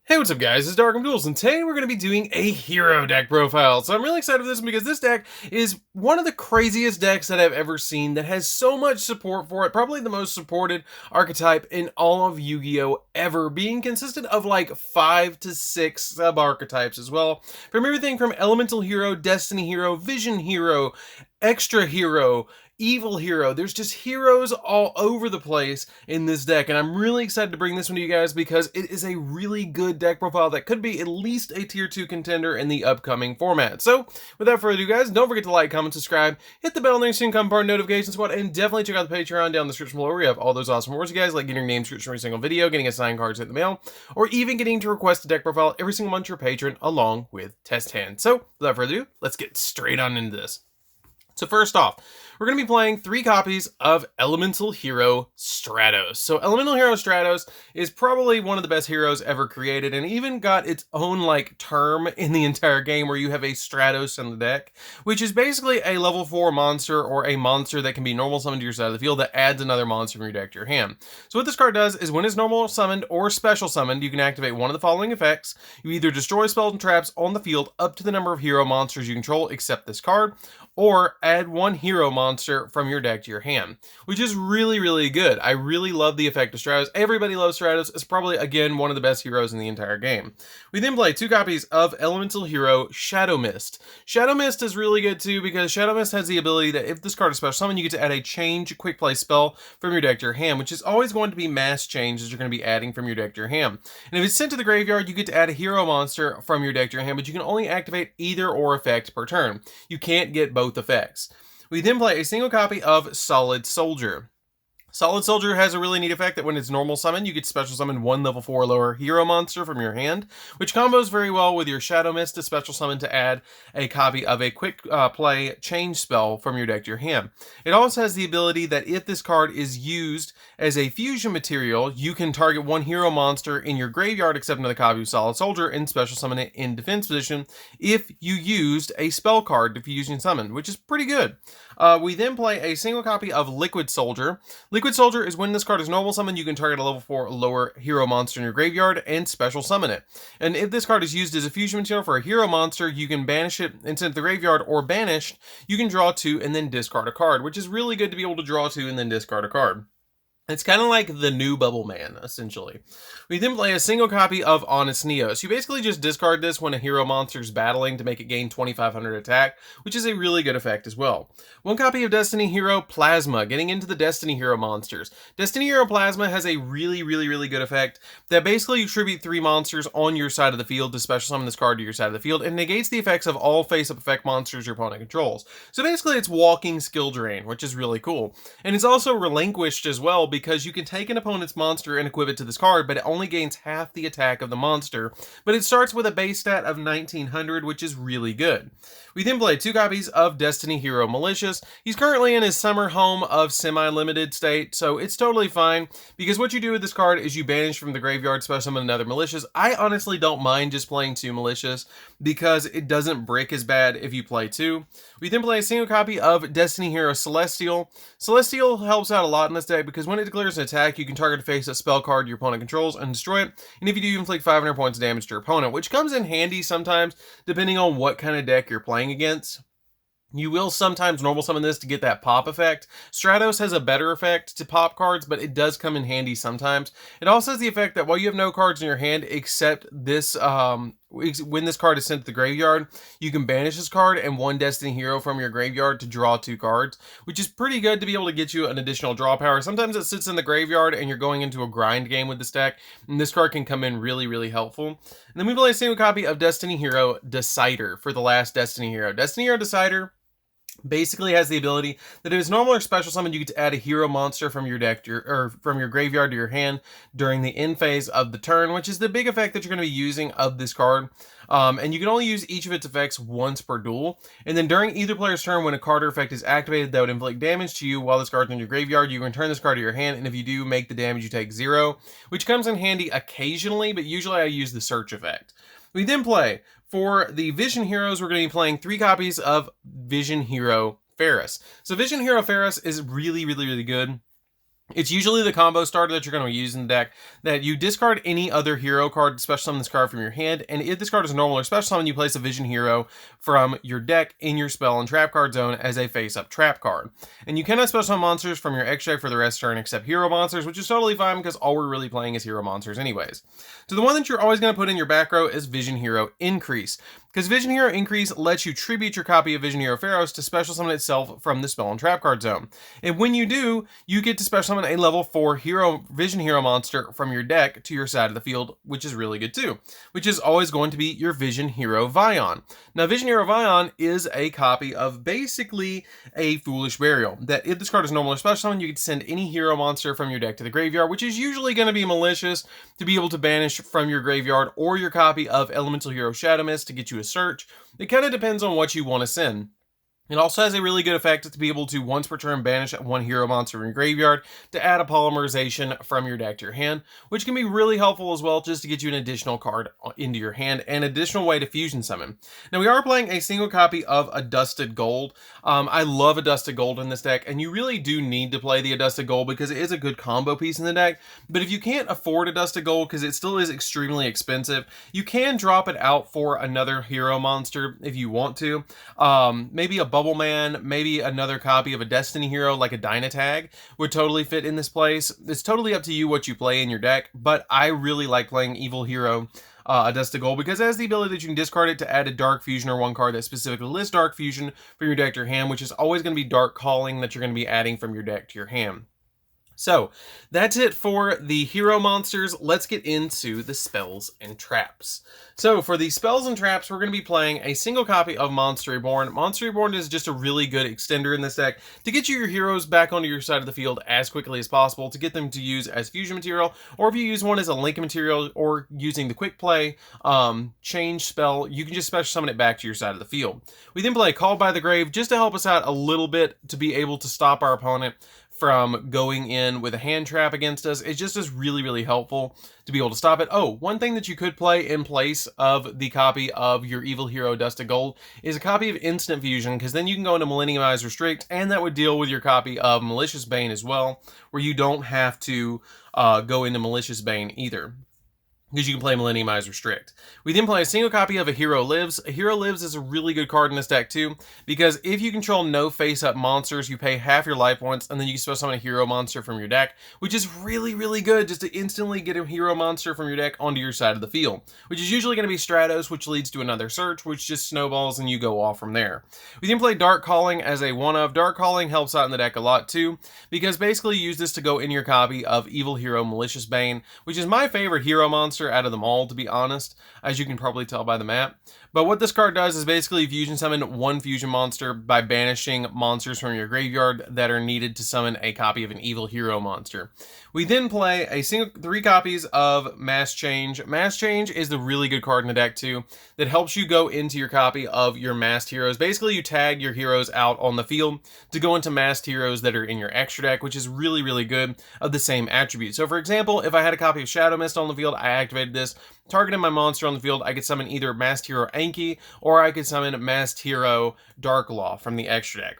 Hey, what's up guys, it's DarkArmedDuelist, and today we're going to be doing a hero deck profile. So I'm really excited for this one because this deck is one of the craziest decks that I've ever seen that has so much support for it. Probably the most supported archetype in all of Yu-Gi-Oh! Ever, being consisted of like 5 to 6 sub-archetypes as well. From everything from Elemental Hero, Destiny Hero, Vision Hero, Extra Hero, Evil Hero. There's just heroes all over the place in this deck, and I'm really excited to bring this one to you guys because it is a really good deck profile that could be at least a tier 2 contender in the upcoming format. So without further ado guys, don't forget to like, comment, subscribe, hit the bell next to come part notification squad, and definitely check out the Patreon down in the description below where we have all those awesome rewards you guys, like getting your name scratched every single video, getting assigned cards in the mail, or even getting to request a deck profile every single month to your patron along with test hands. So without further ado, let's get straight on into this. So first off, we're going to be playing 3 copies of Elemental Hero Stratos. So Elemental Hero Stratos is probably one of the best heroes ever created, and even got its own like term in the entire game where you have a Stratos in the deck, which is basically a level 4 monster or a monster that can be normal summoned to your side of the field that adds another monster from your deck to your hand. So what this card does is when it's normal summoned or special summoned, you can activate one of the following effects. You either destroy spells and traps on the field up to the number of hero monsters you control except this card, or add 1 hero monster from your deck to your hand, which is really, really good. I really love the effect of Stratos. Everybody loves Stratos. It's probably, again, one of the best heroes in the entire game. We then play 2 copies of Elemental Hero Shadow Mist. Shadow Mist is really good too because Shadow Mist has the ability that if this card is special summon, you get to add a change quick play spell from your deck to your hand, which is always going to be mass changes you're going to be adding from your deck to your hand. And if it's sent to the graveyard, you get to add a hero monster from your deck to your hand, but you can only activate either or effect per turn. You can't get both effects. We then play a single copy of Solid Soldier. Solid Soldier has a really neat effect that when it's normal summon, you get special summon 1 level 4 or lower hero monster from your hand, which combos very well with your Shadow Mist to special summon to add a copy of a quick play change spell from your deck to your hand. It also has the ability that if this card is used as a fusion material, you can target 1 hero monster in your graveyard except another copy of Solid Soldier and special summon it in defense position if you used a spell card to fusion summon, which is pretty good. We then play a single copy of Liquid Soldier. Liquid Soldier is when this card is normal summon, you can target a level 4 or lower hero monster in your graveyard and special summon it. And if this card is used as a fusion material for a hero monster, you can banish it and send it to the graveyard, or banished, you can draw 2 and then discard a card, which is really good to be able to draw 2 and then discard a card. It's kind of like the new Bubble Man, essentially. We then play a single copy of Honest Neos. You basically just discard this when a hero monster is battling to make it gain 2500 attack, which is a really good effect as well. 1 copy of Destiny Hero Plasma, getting into the Destiny Hero monsters. Destiny Hero Plasma has a really good effect that basically you tribute 3 monsters on your side of the field to special summon this card to your side of the field, and negates the effects of all face-up effect monsters your opponent controls. So basically it's walking skill drain, which is really cool. And it's also relinquished as well, because you can take an opponent's monster and equip it to this card, but it only gains half the attack of the monster, but it starts with a base stat of 1900, which is really good. We then play 2 copies of Destiny Hero Malicious. He's currently in his summer home of semi-limited state, so it's totally fine, because what you do with this card is you banish from the graveyard, special summon another Malicious. I honestly don't mind just playing 2 Malicious, because it doesn't brick as bad if you play 2. We then play a single copy of Destiny Hero Celestial. Celestial helps out a lot in this deck, because when it declares an attack, you can target a face a spell card your opponent controls and destroy it, and if you do, you inflict 500 points of damage to your opponent, which comes in handy sometimes, depending on what kind of deck you're playing against. You will sometimes normal summon this to get that pop effect. Stratos has a better effect to pop cards, but it does come in handy sometimes. It also has the effect that while you have no cards in your hand except this, when this card is sent to the graveyard, you can banish this card and 1 Destiny Hero from your graveyard to draw 2 cards, which is pretty good to be able to get you an additional draw power. Sometimes it sits in the graveyard and you're going into a grind game with this deck, and this card can come in really helpful. And then we play a single copy of Destiny Hero Decider for the last Destiny Hero. Destiny Hero Decider basically has the ability that if it's normal or special summon, you get to add a hero monster from your deck or from your graveyard to your hand during the end phase of the turn, which is the big effect that you're going to be using of this card. And you can only use each of its effects once per duel. And then during either player's turn, when a card or effect is activated that would inflict damage to you while this card's in your graveyard, you can return this card to your hand, and if you do make the damage, you take 0, which comes in handy occasionally, but usually I use the search effect. We then play, for the Vision Heroes, we're going to be playing 3 copies of Vision Hero Ferris. So Vision Hero Ferris is really good. It's usually the combo starter that you're going to use in the deck, that you discard any other hero card, special summon this card from your hand, and if this card is a normal or special summon, you place a Vision Hero from your deck in your spell and trap card zone as a face-up trap card. And you cannot special summon monsters from your extra deck for the rest of the turn except hero monsters, which is totally fine because all we're really playing is hero monsters anyways. So the one that you're always going to put in your back row is Vision Hero Increase, because Vision Hero Increase lets you tribute your copy of Vision Hero Pharaohs to special summon itself from the spell and trap card zone. And when you do, you get to special summon a level 4 Vision Hero monster from your deck to your side of the field, which is really good too, which is always going to be your Vision Hero Vion. Now, Vision Hero Vion is a copy of basically a Foolish Burial, that if this card is normal or special summon, you get to send any hero monster from your deck to the graveyard, which is usually going to be malicious, to be able to banish from your graveyard, or your copy of Elemental Hero Shadow Mist to get you a search. It kind of depends on what you want to send. It also has a really good effect to be able to once per turn banish one hero monster from your graveyard to add a polymerization from your deck to your hand, which can be really helpful as well, just to get you an additional card into your hand and additional way to fusion summon. Now, we are playing a single copy of Adusted Gold. I love Adusted Gold in this deck, and you really do need to play the Adusted Gold because it is a good combo piece in the deck. But if you can't afford Adusted Gold, because it still is extremely expensive, you can drop it out for another hero monster if you want to. Maybe a Bubble Man, maybe another copy of a Destiny hero like a Dynatag would totally fit in this place. It's totally up to you what you play in your deck, but I really like playing Evil Hero Adusted Gold because it has the ability that you can discard it to add a Dark Fusion or one card that specifically lists Dark Fusion from your deck to your hand, which is always going to be Dark Calling that you're going to be adding from your deck to your hand. So that's it for the hero monsters. Let's get into the spells and traps. So for the spells and traps, we're going to be playing a single copy of Monster Reborn. Monster Reborn is just a really good extender in this deck to get you your heroes back onto your side of the field as quickly as possible, to get them to use as fusion material, or if you use one as a link material, or using the quick play change spell, you can just special summon it back to your side of the field. We then play Called by the Grave just to help us out a little bit to be able to stop our opponent from going in with a hand trap against us. It just is really, really helpful to be able to stop it. Oh, one thing that you could play in place of the copy of your Evil Hero Adusted Gold is a copy of Instant Fusion, because then you can go into Millenniumize Restrict, and that would deal with your copy of Malicious Bane as well, where you don't have to go into Malicious Bane either, because you can play Millenniumize Restrict. We then play a single copy of A Hero Lives. A Hero Lives is a really good card in this deck too, because if you control no face-up monsters, you pay half your life points, and then you can special summon a hero monster from your deck, which is really, really good just to instantly get a hero monster from your deck onto your side of the field, which is usually going to be Stratos, which leads to another search, which just snowballs and you go off from there. We then play Dark Calling as a one-of. Dark Calling helps out in the deck a lot too, because basically you use this to go in your copy of Evil Hero Malicious Bane, which is my favorite hero monster out of them all, to be honest, as you can probably tell by the map. But what this card does is basically fusion summon one fusion monster by banishing monsters from your graveyard that are needed to summon a copy of an evil hero monster. We then play a single 3 copies of Mass Change. Mass Change is the really good card in the deck too, that helps you go into your copy of your masked heroes. Basically, you tag your heroes out on the field to go into masked heroes that are in your extra deck, which is really, really good of the same attribute. So for example, if I had a copy of Shadow Mist on the field, I activated this, targeted my monster on the field, I could summon either Masked Hero Anki, or I could summon Masked Hero Darklaw from the extra deck.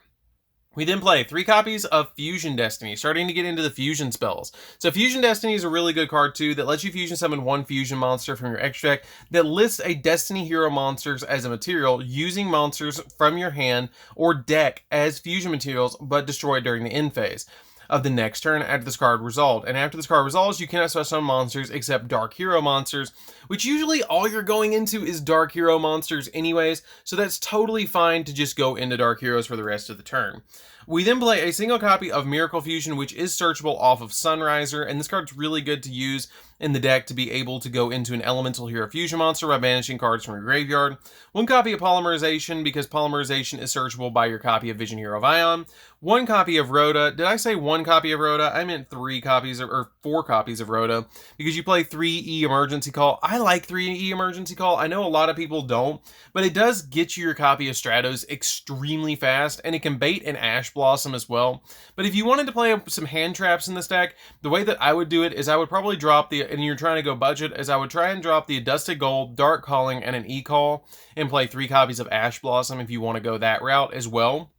We then play 3 copies of Fusion Destiny, starting to get into the fusion spells. So Fusion Destiny is a really good card too, that lets you fusion summon one fusion monster from your extra deck that lists a Destiny hero monsters as a material, using monsters from your hand or deck as fusion materials, but destroyed during the end phase of the next turn after this card resolved. And after this card resolves, you cannot special summon monsters except Dark Hero monsters, which usually all you're going into is Dark Hero monsters anyways, so that's totally fine to just go into Dark Heroes for the rest of the turn. We then play a single copy of Miracle Fusion, which is searchable off of Sunriser, and this card's really good to use in the deck to be able to go into an Elemental Hero Fusion monster by banishing cards from your graveyard. 1 copy of Polymerization, because Polymerization is searchable by your copy of Vision Hero Vion. 1 copy of Rhoda. Did I say 1 copy of Rhoda? I meant 3 copies or 4 copies of Rhoda, because you play 3E Emergency Call. I like 3E Emergency Call. I know a lot of people don't, but it does get you your copy of Stratos extremely fast, and it can bait an Ash Blossom as well. But if you wanted to play some hand traps in this deck, the way that I would do it is I would probably drop the, and you're trying to go budget, is I would try and drop the Adusted Gold, Dark Calling, and an E-Call, and play 3 copies of Ash Blossom if you want to go that route as well.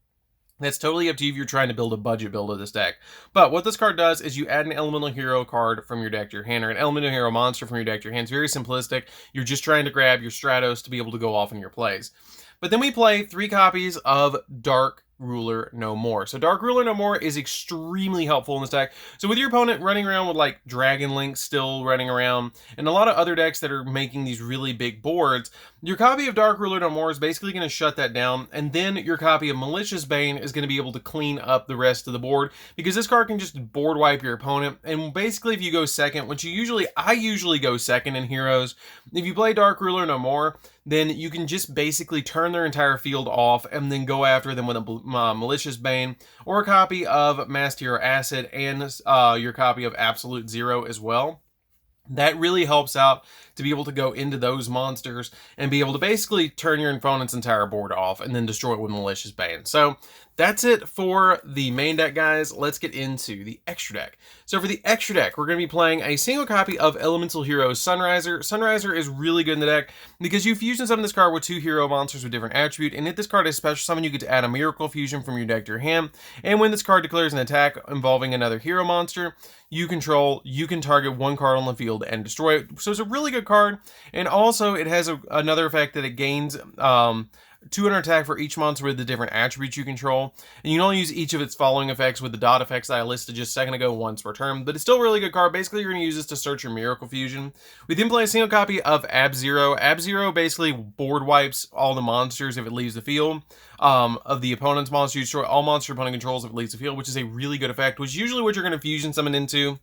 That's totally up to you if you're trying to build a budget build of this deck. But what this card does is you add an elemental hero card from your deck to your hand, or an elemental hero monster from your deck to your hand. It's very simplistic. You're just trying to grab your Stratos to be able to go off in your plays. But then we play 3 copies of Dark Ruler No More. So Dark Ruler No More is extremely helpful in this deck. So with your opponent running around with like Dragon Link still running around, and a lot of other decks that are making these really big boards, your copy of Dark Ruler No More is basically going to shut that down, and then your copy of Malicious Bane is going to be able to clean up the rest of the board, because this card can just board wipe your opponent. And basically if you go second, which I usually go second in Heroes, if you play Dark Ruler No More, then you can just basically turn their entire field off and then go after them with a Malicious Bane, or a copy of Masked Hero Acid, and your copy of Absolute Zero as well. That really helps out to be able to go into those monsters and be able to basically turn your opponent's entire board off and then destroy it with Malicious Bane. So that's it for the main deck, guys. Let's get into the extra deck. So for the extra deck, we're going to be playing a single copy of Elemental Heroes Sunriser. Sunriser is really good in the deck because you fusion summon this card with 2 hero monsters with different attribute, and if this card is special summon, you get to add a Miracle Fusion from your deck to your hand, and when this card declares an attack involving another hero monster you control, you can target 1 card on the field and destroy it. So it's a really good card, and also it has another effect that it gains 200 attack for each monster with the different attributes you control, and you can only use each of its following effects with the dot effects that I listed just a second ago once per turn, but it's still a really good card. Basically, you're going to use this to search your Miracle Fusion. We then play a single copy of Ab-Zero. Ab-Zero basically board wipes all the monsters if it leaves the field. Of the opponent's monster, you destroy all monster opponent controls if it leaves the field, which is a really good effect, which is usually what you're going to fusion summon into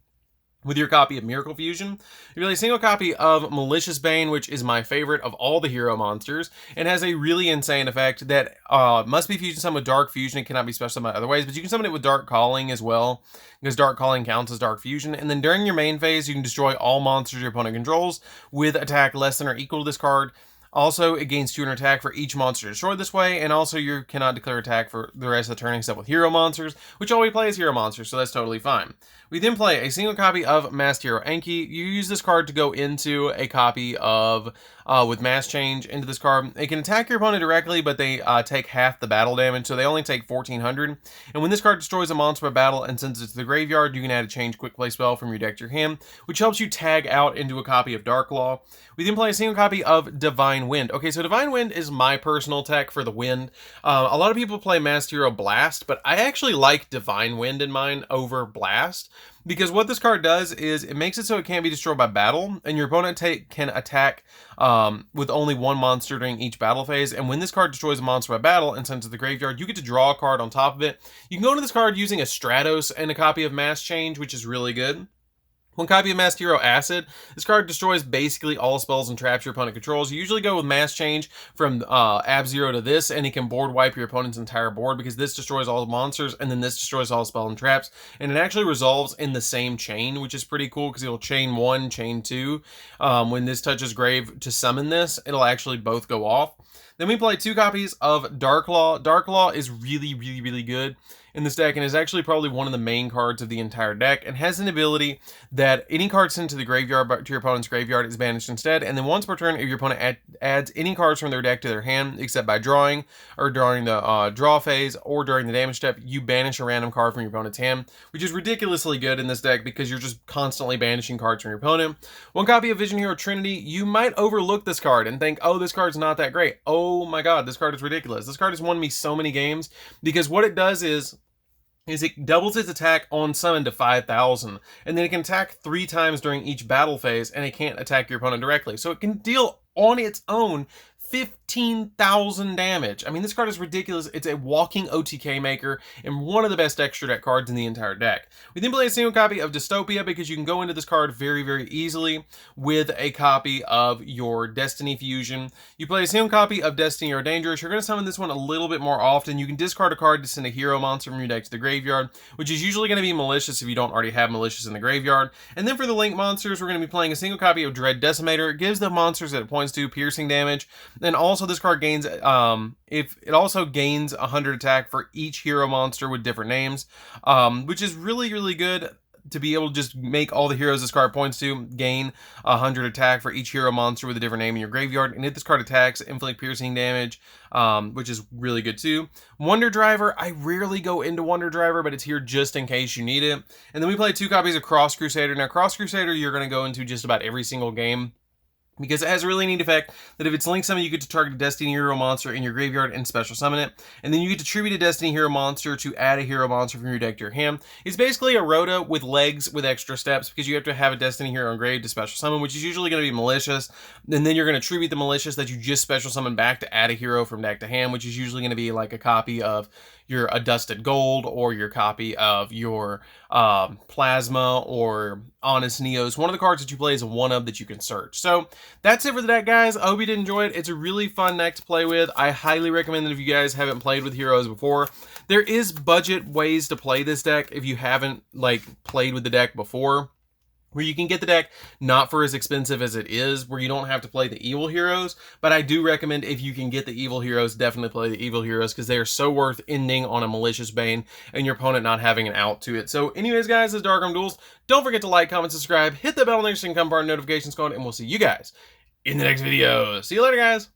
with your copy of Miracle Fusion. You play a single copy of Malicious Bane, which is my favorite of all the hero monsters, and has a really insane effect that must be fusion summoned with Dark Fusion. It cannot be special summoned other ways, but you can summon it with Dark Calling as well, because Dark Calling counts as Dark Fusion. And then during your main phase, you can destroy all monsters your opponent controls with attack less than or equal to this card. Also, it gains 200 attack for each monster destroyed this way, and also you cannot declare attack for the rest of the turn except with hero monsters, which all we play is hero monsters, so that's totally fine. We then play a single copy of Masked Hero Anki. You use this card to go into a copy of, with Mass Change into this card. It can attack your opponent directly, but they take half the battle damage, so they only take 1400. And when this card destroys a monster by battle and sends it to the graveyard, you can add a change quick play spell from your deck to your hand, which helps you tag out into a copy of Dark Law. We then play a single copy of Divine Wind. Okay, so Divine Wind is my personal tech for the wind. A lot of people play Masked Hero Blast, but I actually like Divine Wind in mine over Blast, because what this card does is it makes it so it can't be destroyed by battle, and your opponent can attack with only 1 monster during each battle phase. And when this card destroys a monster by battle and sends it to the graveyard, you get to draw a card on top of it. You can go into this card using a Stratos and a copy of Mass Change, which is really good. 1 copy of Masked Hero Acid. This card destroys basically all spells and traps your opponent controls. You usually go with Mass Change from Ab-Zero to this, and it can board wipe your opponent's entire board, because this destroys all the monsters, and then this destroys all spell and traps. And it actually resolves in the same chain, which is pretty cool, because it'll chain 1, chain 2. When this touches grave to summon this, it'll actually both go off. Then we play 2 copies of Dark Law. Dark Law is really, really, really good in this deck, and is actually probably one of the main cards of the entire deck, and has an ability that any card sent to the graveyard, to your opponent's graveyard, is banished instead. And then once per turn, if your opponent adds any cards from their deck to their hand, except by drawing, or during the draw phase, or during the damage step, you banish a random card from your opponent's hand, which is ridiculously good in this deck because you're just constantly banishing cards from your opponent. 1 copy of Vision Hero Trinity. You might overlook this card and think, oh, this card's not that great. Oh my god, this card is ridiculous. This card has won me so many games, because what it does is it doubles its attack on summon to 5,000, and then it can attack 3 times during each battle phase, and it can't attack your opponent directly. So it can deal on its own 15,000 damage. I mean, this card is ridiculous. It's a walking OTK maker, and one of the best extra deck cards in the entire deck. We then play a single copy of Dystopia, because you can go into this card very, very easily with a copy of your Destiny Fusion. You play a single copy of Destiny or Dangerous. You're going to summon this one a little bit more often. You can discard a card to send a hero monster from your deck to the graveyard, which is usually going to be Malicious if you don't already have Malicious in the graveyard. And then for the Link monsters, we're going to be playing a single copy of Dread Decimator. It gives the monsters that it points to piercing damage. And also this card gains, it also gains 100 attack for each hero monster with different names, which is really, really good. to be able to just make all the heroes this card points to, gain 100 attack for each hero monster with a different name in your graveyard, and if this card attacks, inflict piercing damage, which is really good too. Wonder Driver, I rarely go into Wonder Driver, but it's here just in case you need it. And then we play 2 copies of Cross Crusader. Now, Cross Crusader, you're going to go into just about every single game, because it has a really neat effect that if it's Link Summon, you get to target a Destiny Hero monster in your graveyard and special summon it. And then you get to tribute a Destiny Hero monster to add a hero monster from your deck to your hand. It's basically a Rhoda with legs with extra steps, because you have to have a Destiny Hero engraved to special summon, which is usually going to be Malicious. And then you're going to tribute the Malicious that you just special summon back to add a hero from deck to hand, which is usually going to be like a copy of your Adusted Gold or your copy of your Plasma or Honest Neos. One of the cards that you play is a 1-of that you can search. So that's it for the deck, guys. I hope you did enjoy it. It's a really fun deck to play with. I highly recommend that if you guys haven't played with heroes before, there is budget ways to play this deck if you haven't like played with the deck before, where you can get the deck not for as expensive as it is, where you don't have to play the evil heroes. But I do recommend, if you can get the evil heroes, definitely play the evil heroes, because they are so worth ending on a Malicious Bane and your opponent not having an out to it. So anyways, guys, this is DarkArmedDuelist. Don't forget to like, comment, subscribe, hit the bell next to become part of notifications code, and we'll see you guys in the next video. See you later, guys.